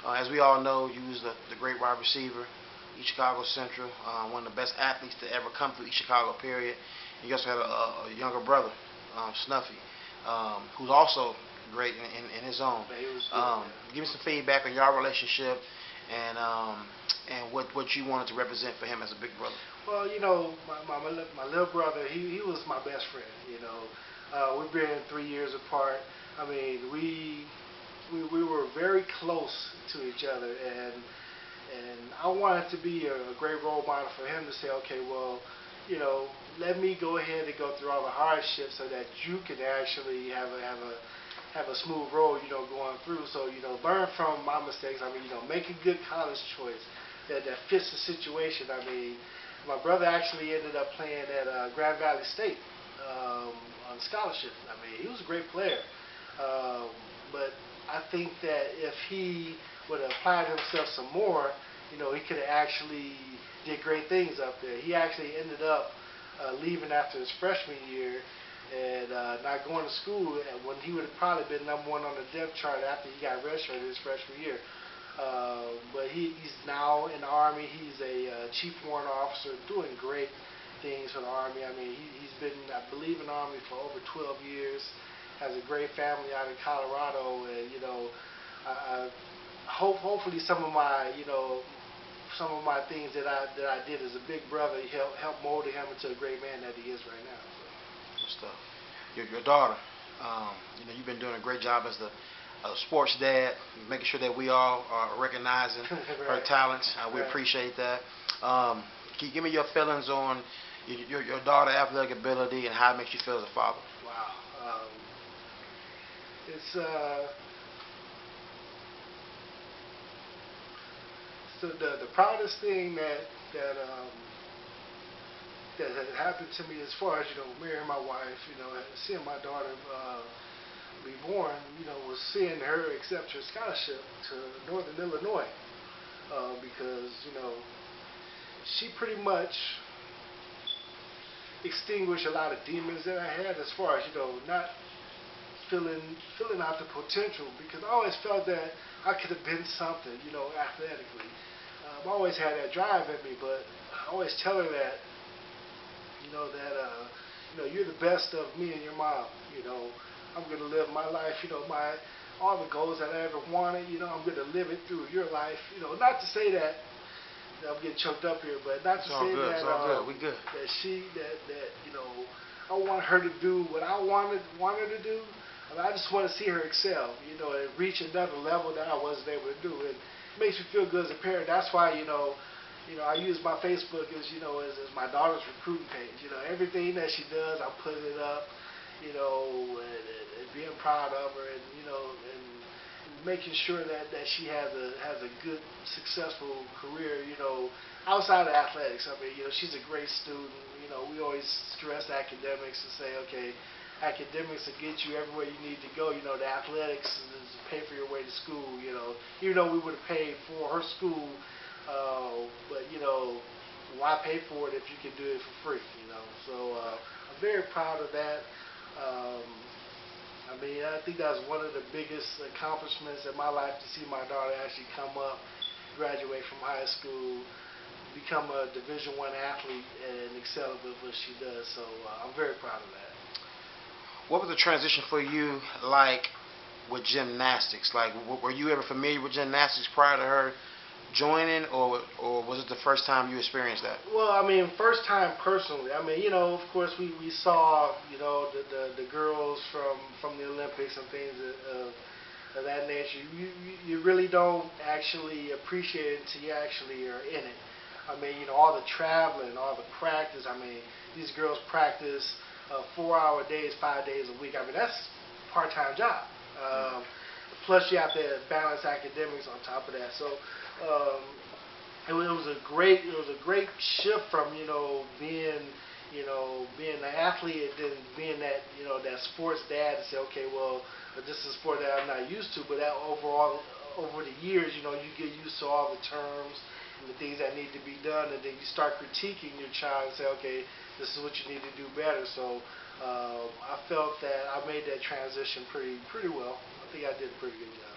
As we all know, you was the great wide receiver, East Chicago Central, one of the best athletes to ever come through East Chicago, period. And you also had a younger brother, Snuffy, who's also great in his own. Give me some feedback on your relationship and what you wanted to represent for him as a big brother. Well, my little brother, he was my best friend. We've been 3 years apart. I mean, we were very close to each other, and I wanted to be a great role model for him to say, okay, well, let me go ahead and go through all the hardships so that you can actually have a smooth road, going through. So, learn from my mistakes. I mean, make a good college choice that fits the situation. I mean, my brother actually ended up playing at Grand Valley State on scholarship. I mean, he was a great player. But I think that if he would have applied himself some more, he could have actually did great things up there. He actually ended up leaving after his freshman year and not going to school when he would have probably been #1 on the depth chart after he got redshirted his freshman year. But he's now in the Army. He's a chief warrant officer, doing great things for the Army. I mean, he's been, I believe, in the Army for over 12 years. Has a great family out in Colorado, and hopefully some of my things that I did as a big brother help mold him into a great man that he is right now. Good stuff. Your daughter, you've been doing a great job as the sports dad, making sure that we all are recognizing Right. her talents. We appreciate that. Can you give me your feelings on your daughter's athletic ability and how it makes you feel as a father? Wow. It's so the proudest thing that had happened to me as far as marrying my wife, seeing my daughter be born, was seeing her accept her scholarship to Northern Illinois, because she pretty much extinguished a lot of demons that I had as far as not filling out the potential, because I always felt that I could have been something, athletically. I always had that drive in me, but I always tell her that, you're the best of me and your mom. I'm going to live my life, all the goals that I ever wanted, I'm going to live it through your life. Not to say that I'm getting choked up here, but not to say that I want her to do what I want her to do. I just want to see her excel, and reach another level that I wasn't able to do. And it makes me feel good as a parent. That's why, I use my Facebook as my daughter's recruiting page. Everything that she does, I put it up, and being proud of her, and making sure that she has a good, successful career, outside of athletics. I mean, she's a great student. We always stress academics and say, okay, academics will get you everywhere you need to go. The athletics is pay for your way to school. Even though we would have paid for her school, but why pay for it if you can do it for free? So I'm very proud of that. I mean, I think that's one of the biggest accomplishments in my life, to see my daughter actually come up, graduate from high school, become a Division I athlete, and excel with what she does. So I'm very proud of that. What was the transition for you like with gymnastics? Like, were you ever familiar with gymnastics prior to her joining, or was it the first time you experienced that? Well, I mean, first time personally. I mean, of course, we saw, the girls from the Olympics and things of that nature. You really don't actually appreciate it until you actually are in it. I mean, all the traveling, all the practice. I mean, these girls practice 4-hour days, 5 days a week. I mean, that's a part-time job. Plus, you have to balance academics on top of that. So it was a great shift from being an athlete and then being that that sports dad, to say, okay, well, this is a sport that I'm not used to. But that over the years, you get used to all the terms and the things that need to be done, and then you start critiquing your child and say, okay, this is what you need to do better. So I felt that I made that transition pretty well. I think I did a pretty good job.